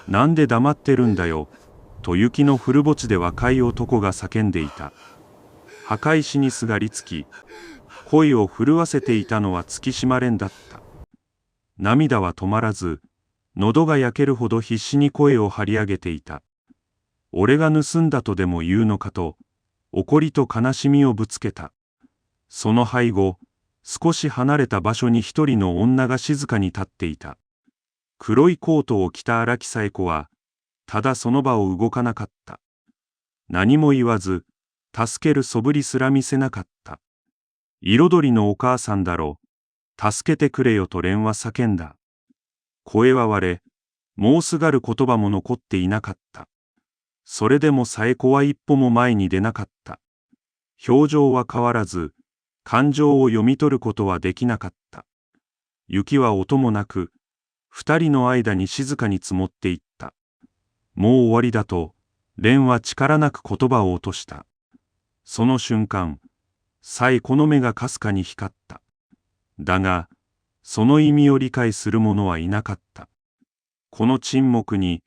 なんで黙ってるんだよ、と雪の古墓地で若い男が叫んでいた。墓石にすがりつき、声を震わせていたのは月島蓮だった。涙は止まらず、喉が焼けるほど必死に声を張り上げていた。俺が盗んだとでも言うのかと、怒りと悲しみをぶつけた。その背後、少し離れた場所に一人の女が静かに立っていた。黒いコートを着た荒木紗栄子は、ただその場を動かなかった。何も言わず、助ける素振りすら見せなかった。彩りのお母さんだろう。助けてくれよと蓮は叫んだ。声は割れ、もうすがる言葉も残っていなかった。それでも紗栄子は一歩も前に出なかった。表情は変わらず、感情を読み取ることはできなかった。雪は音もなく、二人の間に静かに積もっていった。もう終わりだと、蓮は力なく言葉を落とした。その瞬間、紗栄子の目がかすかに光った。だが、その意味を理解する者はいなかった。この沈黙に、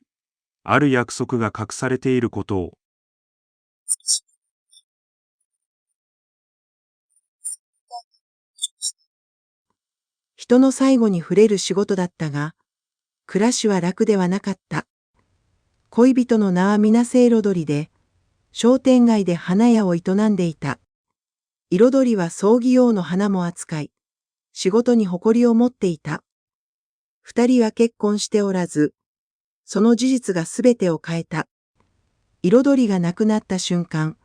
ある約束が隠されていることを。人の最後に触れる仕事だったが、暮らしは楽ではなかった。恋人の名は皆せ彩りで、商店街で花屋を営んでいた。彩りは葬儀用の花も扱い、仕事に誇りを持っていた。二人は結婚しておらず、その事実がすべてを変えた。彩りが亡くなった瞬間、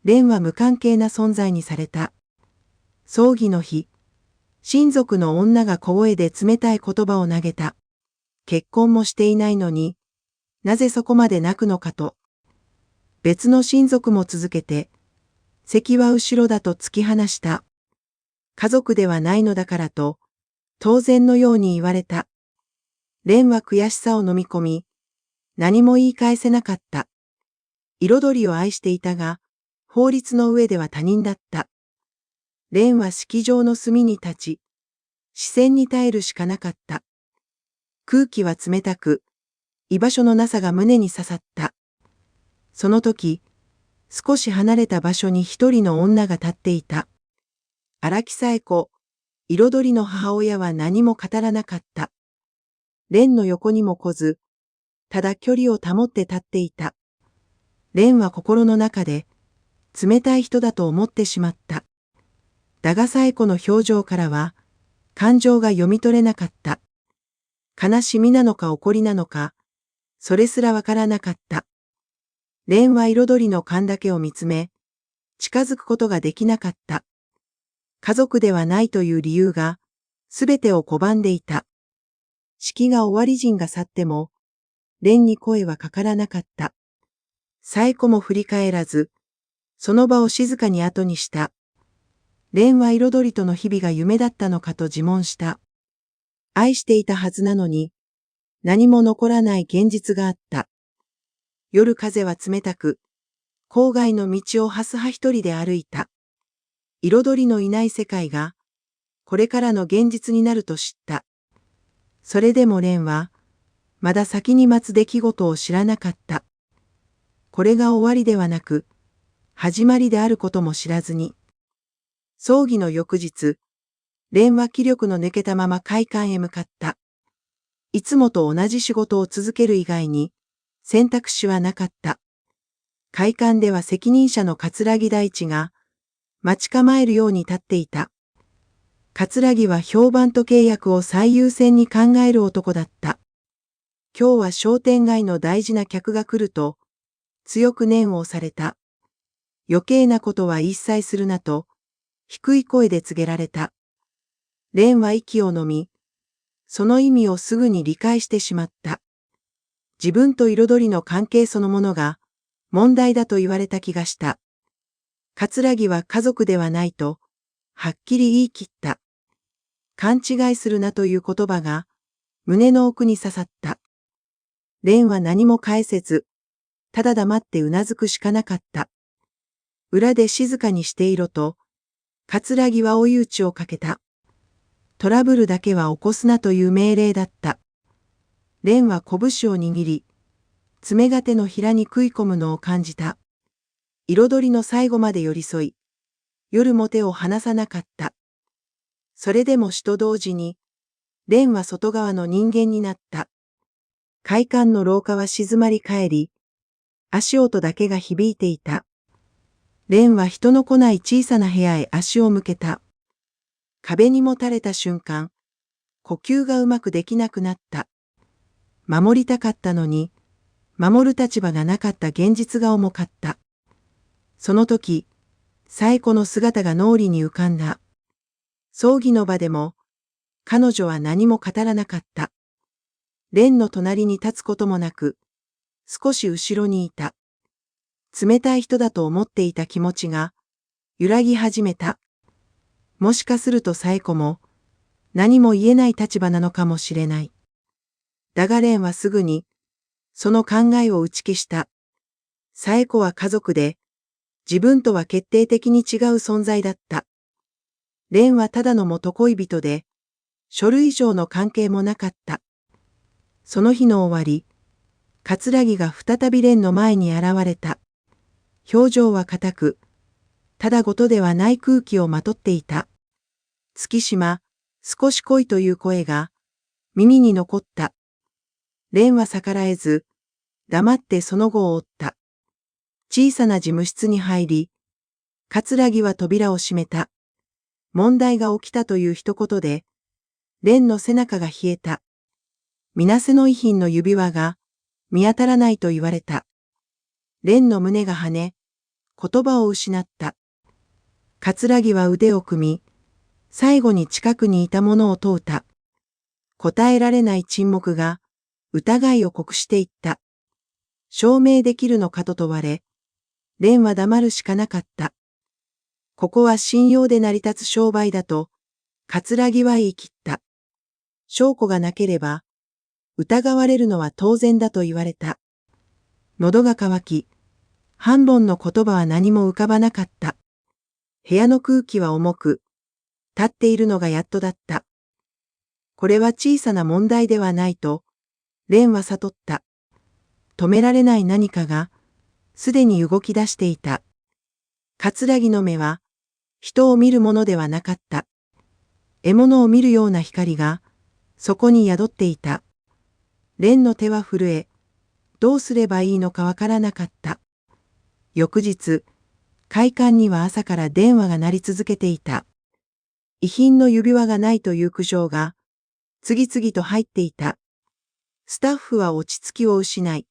蓮は無関係な存在にされた。葬儀の日、親族の女が小声で冷たい言葉を投げた。結婚もしていないのに、なぜそこまで泣くのかと。別の親族も続けて、席は後ろだと突き放した。家族ではないのだからと、当然のように言われた。蓮は悔しさを飲み込み、何も言い返せなかった。彩りを愛していたが、法律の上では他人だった。蓮は式場の隅に立ち、視線に耐えるしかなかった。空気は冷たく、居場所のなさが胸に刺さった。その時、少し離れた場所に一人の女が立っていた。荒木紗栄子、彩りの母親は何も語らなかった。蓮の横にも来ず、ただ距離を保って立っていた。蓮は心の中で、冷たい人だと思ってしまった。だが紗栄子の表情からは、感情が読み取れなかった。悲しみなのか怒りなのか、それすらわからなかった。蓮は彩りの勘だけを見つめ、近づくことができなかった。家族ではないという理由が、すべてを拒んでいた。式が終わり人が去っても、蓮に声はかからなかった。紗栄子も振り返らず、その場を静かに後にした。蓮は彩りとの日々が夢だったのかと自問した。愛していたはずなのに、何も残らない現実があった。夜風は冷たく、郊外の道をハスハ一人で歩いた。彩りのいない世界が、これからの現実になると知った。それでも蓮は、まだ先に待つ出来事を知らなかった。これが終わりではなく、始まりであることも知らずに。葬儀の翌日、蓮は気力の抜けたまま会館へ向かった。いつもと同じ仕事を続ける以外に、選択肢はなかった。会館では責任者の桂木大地が、待ち構えるように立っていた。桂木は評判と契約を最優先に考える男だった。今日は商店街の大事な客が来ると、強く念を押された。余計なことは一切するなと、低い声で告げられた。蓮は息を飲み、その意味をすぐに理解してしまった。自分と彩りの関係そのものが問題だと言われた気がした。桂木は家族ではないと、はっきり言い切った。勘違いするなという言葉が胸の奥に刺さった。蓮は何も返せず、ただ黙ってうなずくしかなかった。裏で静かにしていろと、桂木は追い打ちをかけた。トラブルだけは起こすなという命令だった。蓮は拳を握り、爪が手のひらに食い込むのを感じた。彩りの最後まで寄り添い、夜も手を離さなかった。それでも死と同時に、蓮は外側の人間になった。会館の廊下は静まり返り、足音だけが響いていた。蓮は人の来ない小さな部屋へ足を向けた。壁にもたれた瞬間、呼吸がうまくできなくなった。守りたかったのに、守る立場がなかった現実が重かった。その時、冴子の姿が脳裏に浮かんだ。葬儀の場でも、彼女は何も語らなかった。蓮の隣に立つこともなく、少し後ろにいた。冷たい人だと思っていた気持ちが、揺らぎ始めた。もしかすると冴子も、何も言えない立場なのかもしれない。だが蓮はすぐに、その考えを打ち消した。冴子は家族で、自分とは決定的に違う存在だった。蓮はただの元恋人で、書類上の関係もなかった。その日の終わり、桂木が再び蓮の前に現れた。表情は硬く、ただごとではない空気をまとっていた。月島、少し来いという声が、耳に残った。蓮は逆らえず、黙ってその後を追った。小さな事務室に入り、桂木は扉を閉めた。問題が起きたという一言で、蓮の背中が冷えた。水瀬の遺品の指輪が見当たらないと言われた。蓮の胸が跳ね、言葉を失った。桂木は腕を組み、最後に近くにいたものを問うた。答えられない沈黙が疑いを濃くしていった。証明できるのかと問われ、蓮は黙るしかなかった。ここは信用で成り立つ商売だと、桂木は言い切った。証拠がなければ、疑われるのは当然だと言われた。喉が渇き、反論の言葉は何も浮かばなかった。部屋の空気は重く、立っているのがやっとだった。これは小さな問題ではないと、蓮は悟った。止められない何かが、すでに動き出していた。桂木の目は、人を見るものではなかった。獲物を見るような光が、そこに宿っていた。蓮の手は震え、どうすればいいのかわからなかった。翌日、会館には朝から電話が鳴り続けていた。遺品の指輪がないという苦情が、次々と入っていた。スタッフは落ち着きを失い、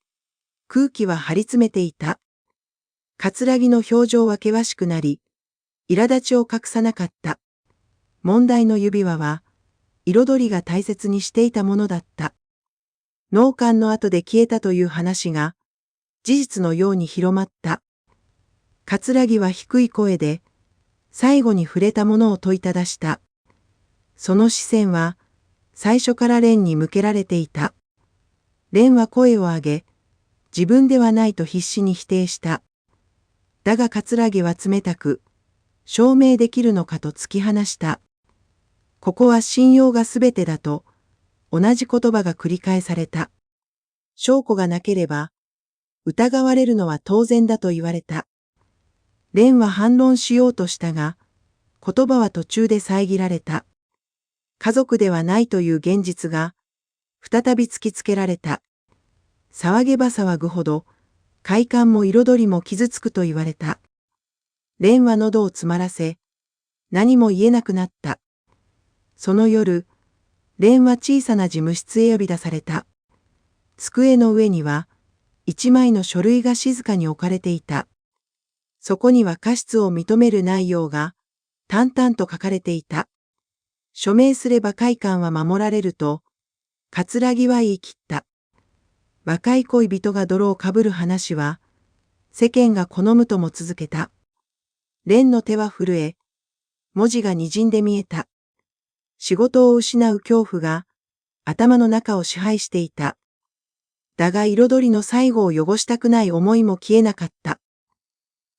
空気は張り詰めていた。桂木の表情は険しくなり、苛立ちを隠さなかった。問題の指輪は、彩りが大切にしていたものだった。納棺の後で消えたという話が、事実のように広まった。桂木は低い声で、最後に触れたものを問いただした。その視線は、最初から蓮に向けられていた。蓮は声を上げ、自分ではないと必死に否定した。だが桂木は冷たく、証明できるのかと突き放した。ここは信用がすべてだと、同じ言葉が繰り返された。証拠がなければ、疑われるのは当然だと言われた。蓮は反論しようとしたが、言葉は途中で遮られた。家族ではないという現実が、再び突きつけられた。騒げば騒ぐほど、快感も彩りも傷つくと言われた。蓮は喉を詰まらせ、何も言えなくなった。その夜、蓮は小さな事務室へ呼び出された。机の上には、一枚の書類が静かに置かれていた。そこには過失を認める内容が、淡々と書かれていた。署名すれば快感は守られると、桂木は言い切った。若い恋人が泥をかぶる話は、世間が好むとも続けた。蓮の手は震え、文字が滲んで見えた。仕事を失う恐怖が、頭の中を支配していた。だが彩りの最後を汚したくない思いも消えなかった。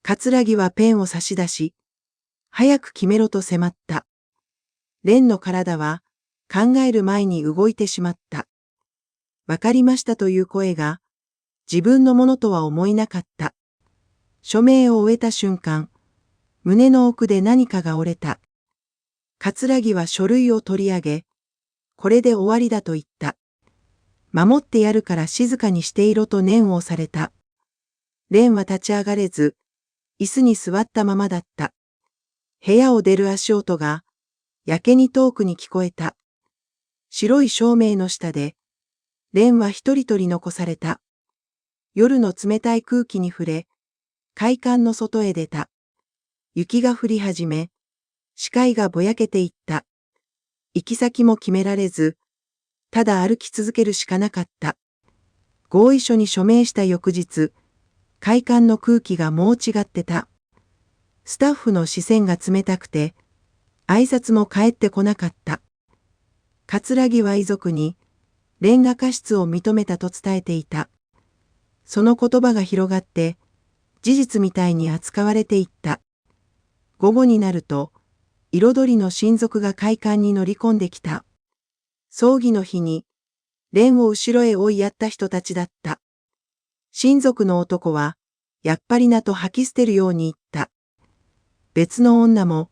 桂木はペンを差し出し、早く決めろと迫った。蓮の体は考える前に動いてしまった。わかりましたという声が、自分のものとは思えなかった。署名を終えた瞬間、胸の奥で何かが折れた。桂木は書類を取り上げ、これで終わりだと言った。守ってやるから静かにしていろと念を押された。蓮は立ち上がれず、椅子に座ったままだった。部屋を出る足音が、やけに遠くに聞こえた。白い照明の下で、蓮は一人取り残された。夜の冷たい空気に触れ、会館の外へ出た。雪が降り始め、視界がぼやけていった。行き先も決められず、ただ歩き続けるしかなかった。合意書に署名した翌日、会館の空気がもう違ってた。スタッフの視線が冷たくて、挨拶も返ってこなかった。桂木は遺族に、蓮が過失を認めたと伝えていた。その言葉が広がって、事実みたいに扱われていった。午後になると、彩りの親族が会館に乗り込んできた。葬儀の日に、蓮を後ろへ追いやった人たちだった。親族の男は、やっぱりなと吐き捨てるように言った。別の女も、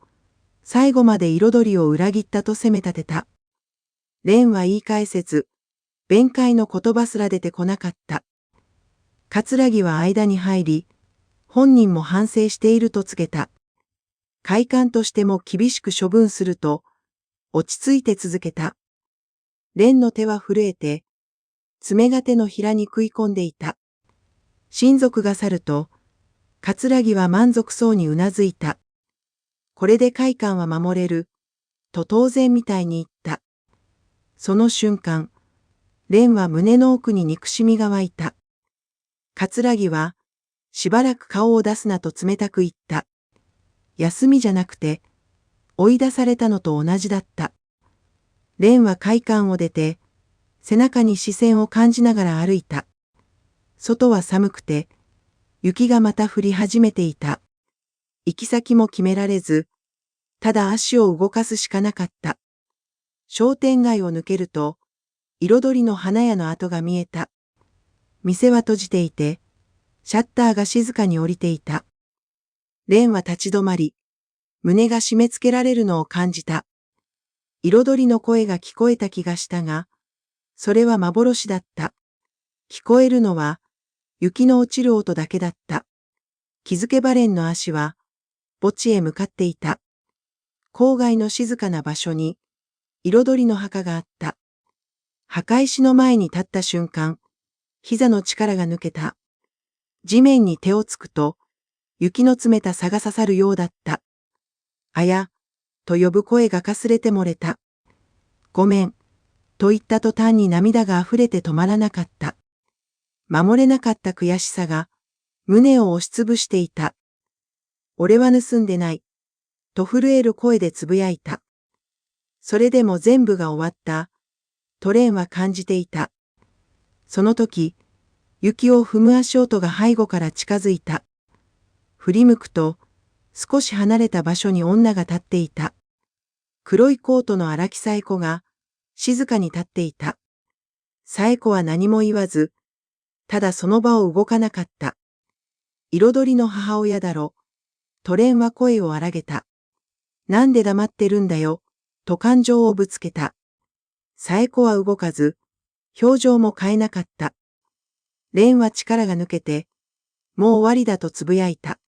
最後まで彩りを裏切ったと責め立てた。蓮は言い返せず、弁解の言葉すら出てこなかった。桂木は間に入り、本人も反省していると告げた。会館としても厳しく処分すると、落ち着いて続けた。蓮の手は震えて、爪が手のひらに食い込んでいた。親族が去ると、桂木は満足そうにうなずいた。これで会館は守れる、と当然みたいに言った。その瞬間、蓮は胸の奥に憎しみが湧いた。桂木は、しばらく顔を出すなと冷たく言った。休みじゃなくて、追い出されたのと同じだった。蓮は会館を出て、背中に視線を感じながら歩いた。外は寒くて、雪がまた降り始めていた。行き先も決められず、ただ足を動かすしかなかった。商店街を抜けると、彩りの花屋の跡が見えた。店は閉じていて、シャッターが静かに降りていた。蓮は立ち止まり、胸が締め付けられるのを感じた。彩りの声が聞こえた気がしたが、それは幻だった。聞こえるのは、雪の落ちる音だけだった。気づけば蓮の足は、墓地へ向かっていた。郊外の静かな場所に、彩りの墓があった。墓石の前に立った瞬間、膝の力が抜けた。地面に手をつくと、雪の冷たさが刺さるようだった。あや、と呼ぶ声がかすれて漏れた。ごめん、と言った途端に涙が溢れて止まらなかった。守れなかった悔しさが、胸を押しつぶしていた。俺は盗んでない、と震える声でつぶやいた。それでも全部が終わった、と蓮は感じていた。その時、雪を踏む足音が背後から近づいた。振り向くと、少し離れた場所に女が立っていた。黒いコートの荒木紗恵子が、静かに立っていた。紗恵子は何も言わず、ただその場を動かなかった。彩りの母親だろ。と蓮は声を荒げた。なんで黙ってるんだよ、と感情をぶつけた。紗恵子は動かず、表情も変えなかった。蓮は力が抜けて、もう終わりだとつぶやいた。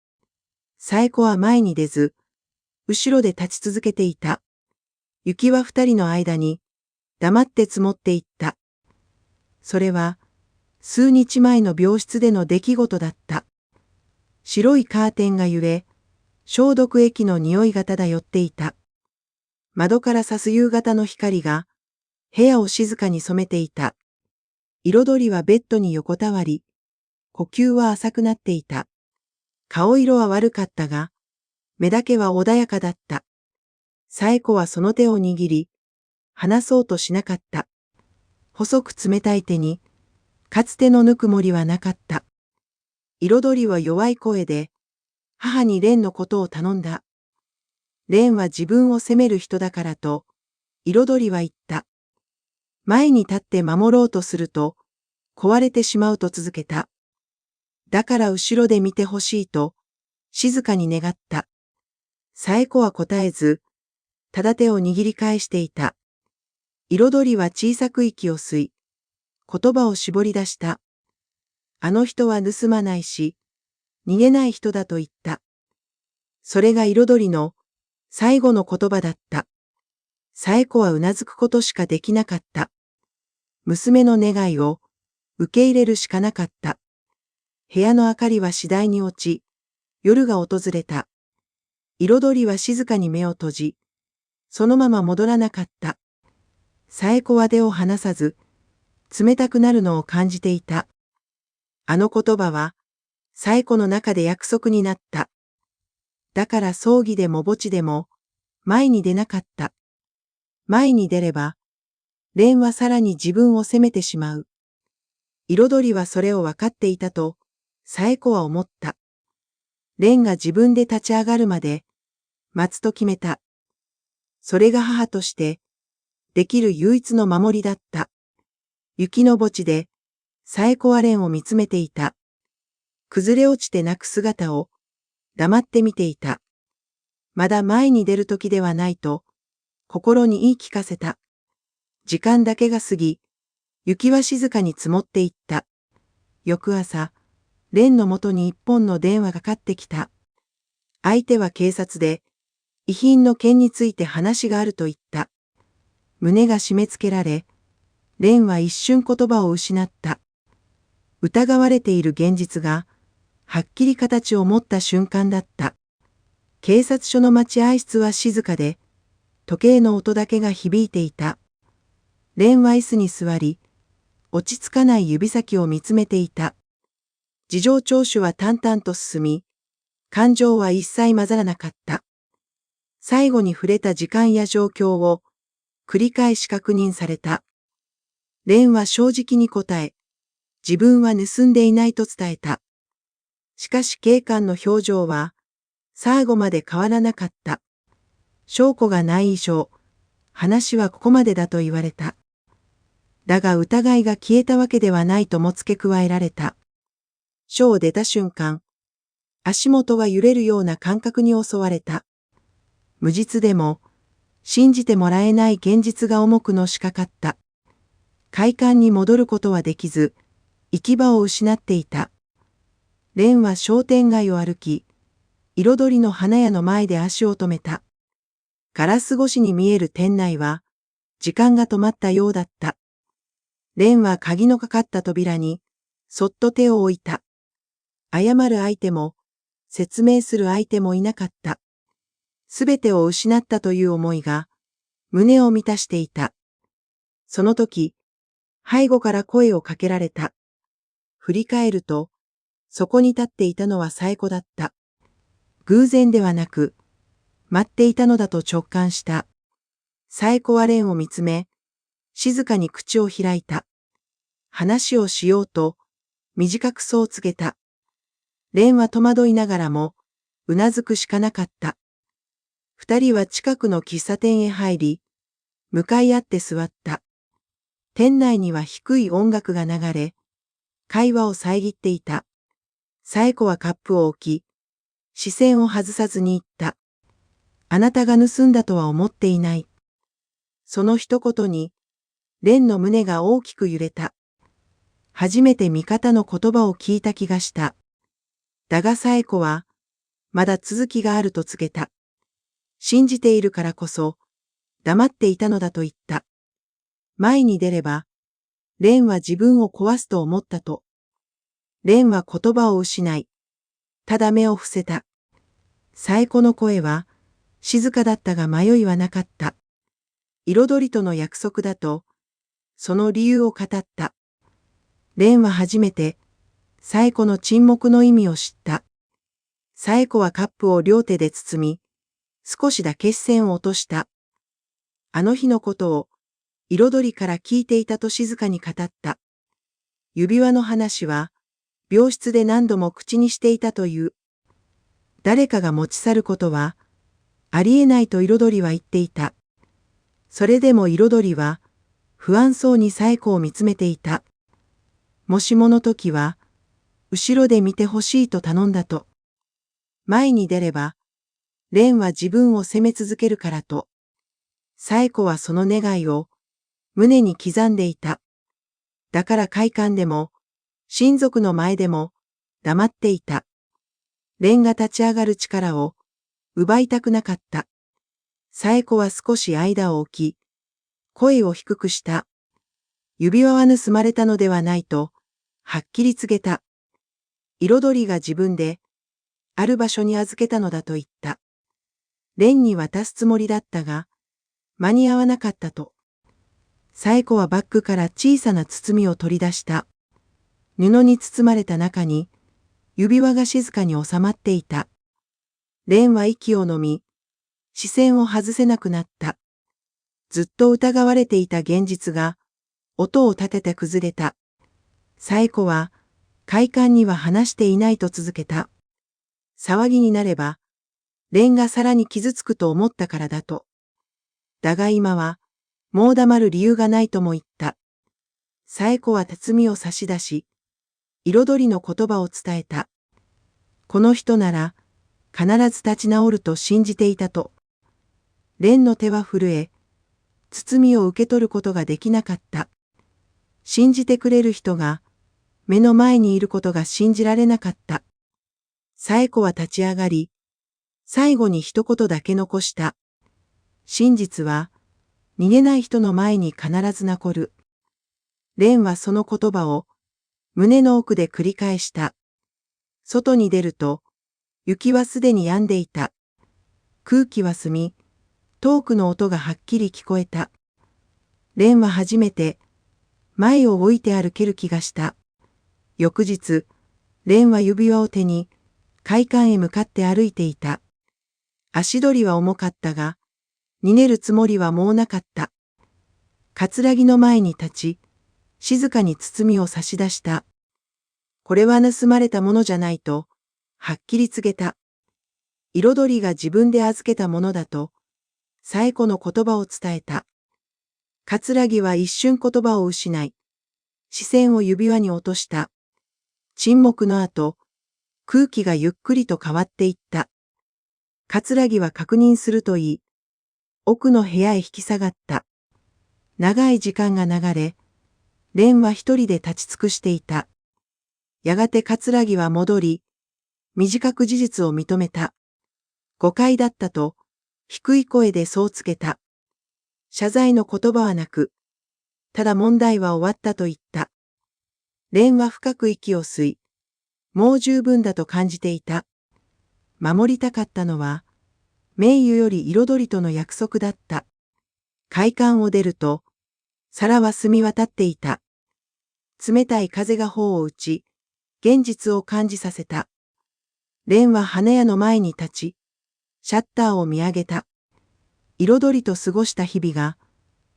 紗恵子は前に出ず、後ろで立ち続けていた。雪は二人の間に、黙って積もっていった。それは、数日前の病室での出来事だった。白いカーテンが揺れ、消毒液の匂いが漂っていた。窓から差す夕方の光が、部屋を静かに染めていた。彩りはベッドに横たわり、呼吸は浅くなっていた。顔色は悪かったが、目だけは穏やかだった。紗恵子はその手を握り、離そうとしなかった。細く冷たい手に、かつてのぬくもりはなかった。彩りは弱い声で、母に蓮のことを頼んだ。蓮は自分を責める人だからと、彩りは言った。前に立って守ろうとすると、壊れてしまうと続けた。だから後ろで見てほしいと、静かに願った。紗栄子は答えず、ただ手を握り返していた。彩りは小さく息を吸い、言葉を絞り出した。あの人は盗まないし、逃げない人だと言った。それが彩りの最後の言葉だった。紗栄子はうなずくことしかできなかった。娘の願いを受け入れるしかなかった。部屋の明かりは次第に落ち、夜が訪れた。彩りは静かに目を閉じ、そのまま戻らなかった。紗栄子は手を離さず、冷たくなるのを感じていた。あの言葉は、紗栄子の中で約束になった。だから葬儀でも墓地でも、前に出なかった。前に出れば、蓮はさらに自分を責めてしまう。彩りはそれを分かっていたと、紗栄子は思った。蓮が自分で立ち上がるまで、待つと決めた。それが母として、できる唯一の守りだった。雪の墓地で、紗栄子は蓮を見つめていた。崩れ落ちて泣く姿を、黙って見ていた。まだ前に出る時ではないと、心に言い聞かせた。時間だけが過ぎ、雪は静かに積もっていった。翌朝、蓮のもとに一本の電話がかかってきた。相手は警察で、遺品の件について話があると言った。胸が締め付けられ、蓮は一瞬言葉を失った。疑われている現実が、はっきり形を持った瞬間だった。警察署の待合室は静かで、時計の音だけが響いていた。蓮は椅子に座り、落ち着かない指先を見つめていた。事情聴取は淡々と進み、感情は一切混ざらなかった。最後に触れた時間や状況を繰り返し確認された。蓮は正直に答え、自分は盗んでいないと伝えた。しかし警官の表情は最後まで変わらなかった。証拠がない以上、話はここまでだと言われた。だが疑いが消えたわけではないとも付け加えられた。署を出た瞬間、足元は揺れるような感覚に襲われた。無実でも、信じてもらえない現実が重くのしかかった。会館に戻ることはできず、行き場を失っていた。蓮は商店街を歩き、彩りの花屋の前で足を止めた。ガラス越しに見える店内は、時間が止まったようだった。蓮は鍵のかかった扉に、そっと手を置いた。謝る相手も、説明する相手もいなかった。すべてを失ったという思いが、胸を満たしていた。その時、背後から声をかけられた。振り返ると、そこに立っていたのは紗栄子だった。偶然ではなく、待っていたのだと直感した。紗栄子は蓮を見つめ、静かに口を開いた。話をしようと、短くそう告げた。蓮は戸惑いながらも、うなずくしかなかった。二人は近くの喫茶店へ入り、向かい合って座った。店内には低い音楽が流れ、会話を遮っていた。紗栄子はカップを置き、視線を外さずに言った。あなたが盗んだとは思っていない。その一言に、蓮の胸が大きく揺れた。初めて味方の言葉を聞いた気がした。だが紗栄子は、まだ続きがあると告げた。信じているからこそ、黙っていたのだと言った。前に出れば、蓮は自分を壊すと思ったと。蓮は言葉を失い、ただ目を伏せた。紗栄子の声は、静かだったが迷いはなかった。彩りとの約束だと、その理由を語った。蓮は初めて、紗栄子の沈黙の意味を知った。紗栄子はカップを両手で包み、少しだけ視線を落とした。あの日のことを、彩りから聞いていたと静かに語った。指輪の話は、病室で何度も口にしていたという。誰かが持ち去ることは、ありえないと彩りは言っていた。それでも彩りは、不安そうに紗栄子を見つめていた。もしもの時は、後ろで見てほしいと頼んだと。前に出れば、蓮は自分を責め続けるからと。紗栄子はその願いを胸に刻んでいた。だから会館でも、親族の前でも黙っていた。蓮が立ち上がる力を奪いたくなかった。紗栄子は少し間を置き、声を低くした。指輪は盗まれたのではないと、はっきり告げた。彩りが自分で、ある場所に預けたのだと言った。蓮に渡すつもりだったが、間に合わなかったと。紗栄子はバッグから小さな包みを取り出した。布に包まれた中に、指輪が静かに収まっていた。蓮は息をのみ、視線を外せなくなった。ずっと疑われていた現実が、音を立てて崩れた。紗栄子は、会館には話していないと続けた。騒ぎになれば、蓮がさらに傷つくと思ったからだと。だが今は、もう黙る理由がないとも言った。紗栄子は包みを差し出し、彩りの言葉を伝えた。この人なら、必ず立ち直ると信じていたと。蓮の手は震え、包みを受け取ることができなかった。信じてくれる人が、目の前にいることが信じられなかった。紗栄子は立ち上がり、最後に一言だけ残した。真実は、逃げない人の前に必ず残る。蓮はその言葉を、胸の奥で繰り返した。外に出ると、雪はすでに止んでいた。空気は澄み、遠くの音がはっきり聞こえた。蓮は初めて、前を置いて歩ける気がした。翌日、蓮は指輪を手に、会館へ向かって歩いていた。足取りは重かったが、逃げるつもりはもうなかった。葛城の前に立ち、静かに包みを差し出した。これは盗まれたものじゃないと、はっきり告げた。彩りが自分で預けたものだと、紗栄子の言葉を伝えた。葛城は一瞬言葉を失い、視線を指輪に落とした。沈黙の後、空気がゆっくりと変わっていった。葛城は確認するといい、奥の部屋へ引き下がった。長い時間が流れ、蓮は一人で立ち尽くしていた。やがて葛城は戻り、短く事実を認めた。誤解だったと、低い声でそう告げた。謝罪の言葉はなく、ただ問題は終わったと言った。蓮は深く息を吸い、もう十分だと感じていた。守りたかったのは、名誉より彩りとの約束だった。会館を出ると、皿は澄み渡っていた。冷たい風が頬を打ち、現実を感じさせた。蓮は花屋の前に立ち、シャッターを見上げた。彩りと過ごした日々が、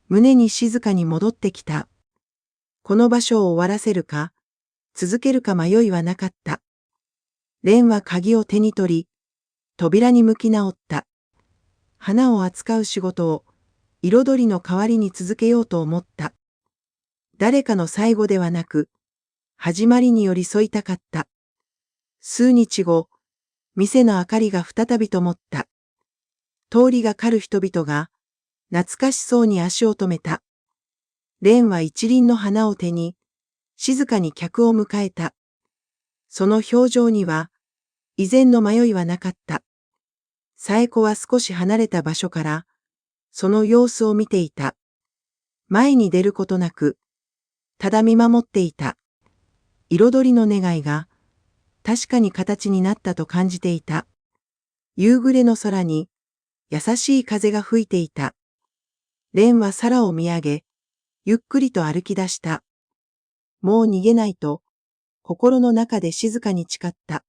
胸に静かに戻ってきた。この場所を終わらせるか、続けるか迷いはなかった。蓮は鍵を手に取り、扉に向き直った。花を扱う仕事を、彩りの代わりに続けようと思った。誰かの最後ではなく、始まりに寄り添いたかった。数日後、店の明かりが再び灯った。通りがかる人々が、懐かしそうに足を止めた。蓮は一輪の花を手に、静かに客を迎えた。その表情には、以前の迷いはなかった。紗栄子は少し離れた場所から、その様子を見ていた。前に出ることなく、ただ見守っていた。彩りの願いが、確かに形になったと感じていた。夕暮れの空に、優しい風が吹いていた。蓮は皿を見上げ、ゆっくりと歩き出した。もう逃げないと、心の中で静かに誓った。